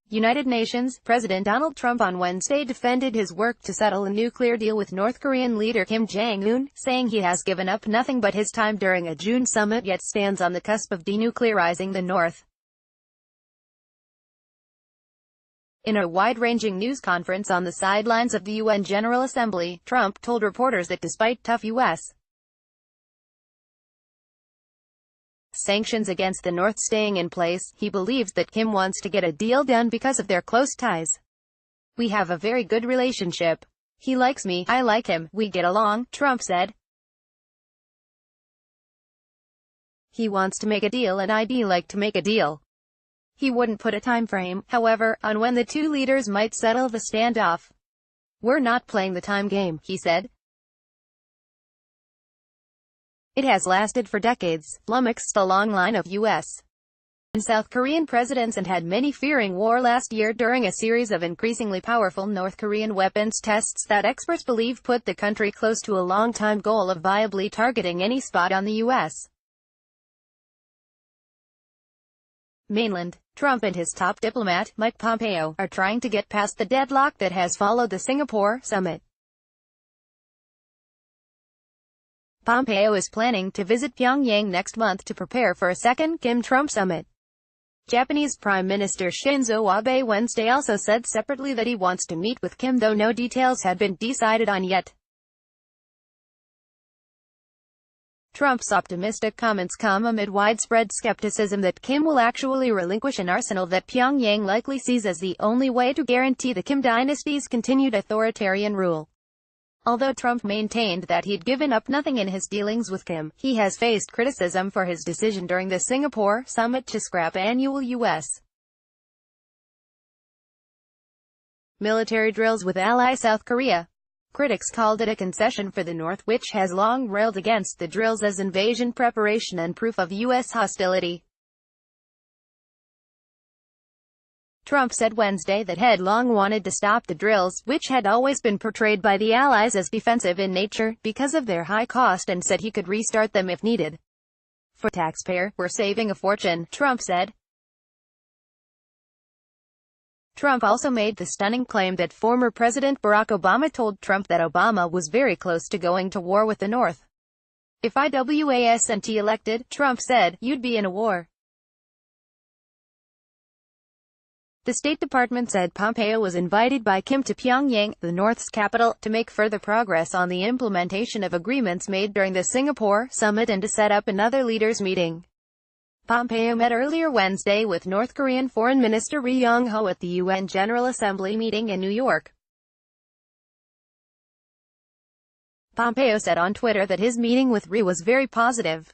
United Nations, President Donald Trump on Wednesday defended his work to settle a nuclear deal with North Korean leader Kim Jong Un, saying he has given up nothing but his time during a June summit yet stands on the cusp of denuclearizing the North. In a wide-ranging news conference on the sidelines of the UN General Assembly, Trump told reporters that despite tough U.S. sanctions against the North staying in place, he believes that Kim wants to get a deal done because of their close ties. "We have a very good relationship. He likes me, I like him, we get along," Trump said. "He wants to make a deal and I'd like to make a deal." He wouldn't put a time frame, however, on when the two leaders might settle the standoff. "We're not playing the time game," he said. "It has lasted for decades, flummoxed a long line of U.S. and South Korean presidents and had many fearing war last year during a series of increasingly powerful North Korean weapons tests that experts believe put the country close to a long-time goal of viably targeting any spot on the U.S. mainland." Trump and his top diplomat, Mike Pompeo, are trying to get past the deadlock that has followed the Singapore summit. Pompeo is planning to visit Pyongyang next month to prepare for a second Kim-Trump summit. Japanese Prime Minister Shinzo Abe Wednesday also said separately that he wants to meet with Kim, though no details had been decided on yet. Trump's optimistic comments come amid widespread skepticism that Kim will actually relinquish an arsenal that Pyongyang likely sees as the only way to guarantee the Kim dynasty's continued authoritarian rule. Although Trump maintained that he'd given up nothing in his dealings with Kim, he has faced criticism for his decision during the Singapore summit to scrap annual U.S. military drills with ally South Korea. Critics called it a concession for the North, which has long railed against the drills as invasion preparation and proof of U.S. hostility. Trump said Wednesday that had long wanted to stop the drills, which had always been portrayed by the allies as defensive in nature, because of their high cost, and said he could restart them if needed. "For taxpayer, we're saving a fortune," Trump said. Trump also made the stunning claim that former President Barack Obama told Trump that Obama was very close to going to war with the North. "If I wasn't elected," Trump said, "you'd be in a war." The State Department said Pompeo was invited by Kim to Pyongyang, the North's capital, to make further progress on the implementation of agreements made during the Singapore summit and to set up another leaders' meeting. Pompeo met earlier Wednesday with North Korean Foreign Minister Ri Yong-ho at the UN General Assembly meeting in New York. Pompeo said on Twitter that his meeting with Ri was very positive.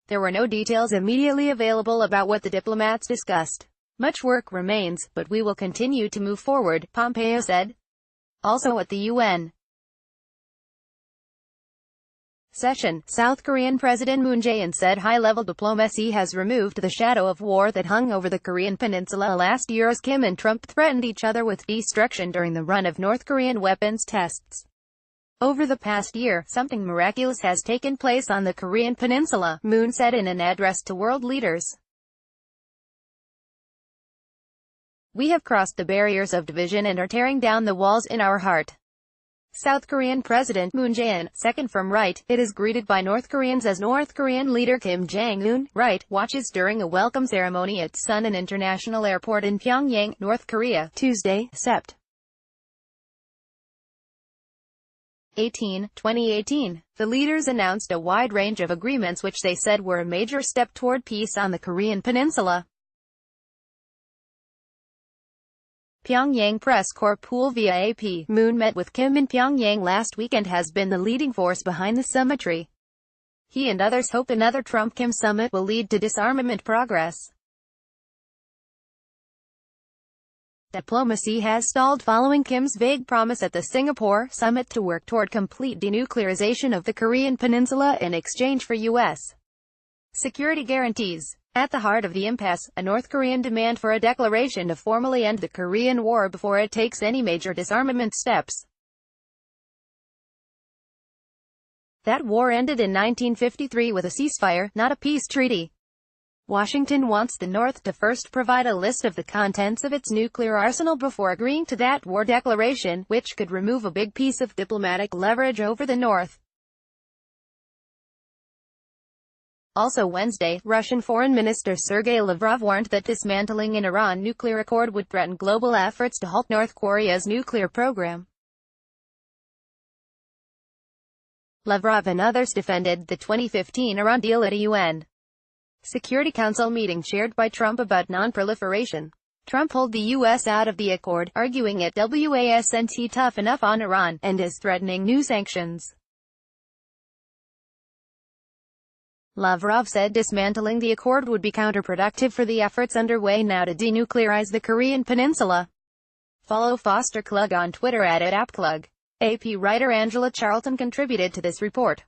There were no details immediately available about what the diplomats discussed. "Much work remains, but we will continue to move forward," Pompeo said. Also at the UN session, South Korean President Moon Jae-in said high-level diplomacy has removed the shadow of war that hung over the Korean peninsula last year as Kim and Trump threatened each other with destruction during the run of North Korean weapons tests. "Over the past year, something miraculous has taken place on the Korean peninsula," Moon said in an address to world leaders. "We have crossed the barriers of division and are tearing down the walls in our heart." South Korean President Moon Jae-in, second from right, it is greeted by North Koreans as North Korean leader Kim Jong Un, right, watches during a welcome ceremony at Sunan International Airport in Pyongyang, North Korea, Tuesday, Sept. 18, 2018. The leaders announced a wide range of agreements which they said were a major step toward peace on the Korean peninsula. Pyongyang Press Corps pool via AP. Moon met with Kim in Pyongyang last week and has been the leading force behind the summitry. He and others hope another Trump-Kim summit will lead to disarmament progress. Diplomacy has stalled following Kim's vague promise at the Singapore summit to work toward complete denuclearization of the Korean peninsula in exchange for U.S. security guarantees. At the heart of the impasse, a North Korean demand for a declaration to formally end the Korean War before it takes any major disarmament steps. That war ended in 1953 with a ceasefire, not a peace treaty. Washington wants the North to first provide a list of the contents of its nuclear arsenal before agreeing to that war declaration, which could remove a big piece of diplomatic leverage over the North. Also Wednesday, Russian Foreign Minister Sergei Lavrov warned that dismantling an Iran nuclear accord would threaten global efforts to halt North Korea's nuclear program. Lavrov and others defended the 2015 Iran deal at a UN Security Council meeting chaired by Trump about non-proliferation. Trump pulled the U.S. out of the accord, arguing it wasn't tough enough on Iran, and is threatening new sanctions. Lavrov said dismantling the accord would be counterproductive for the efforts underway now to denuclearize the Korean peninsula. Follow Foster Klug on Twitter @AppKlug. AP writer Angela Charlton contributed to this report.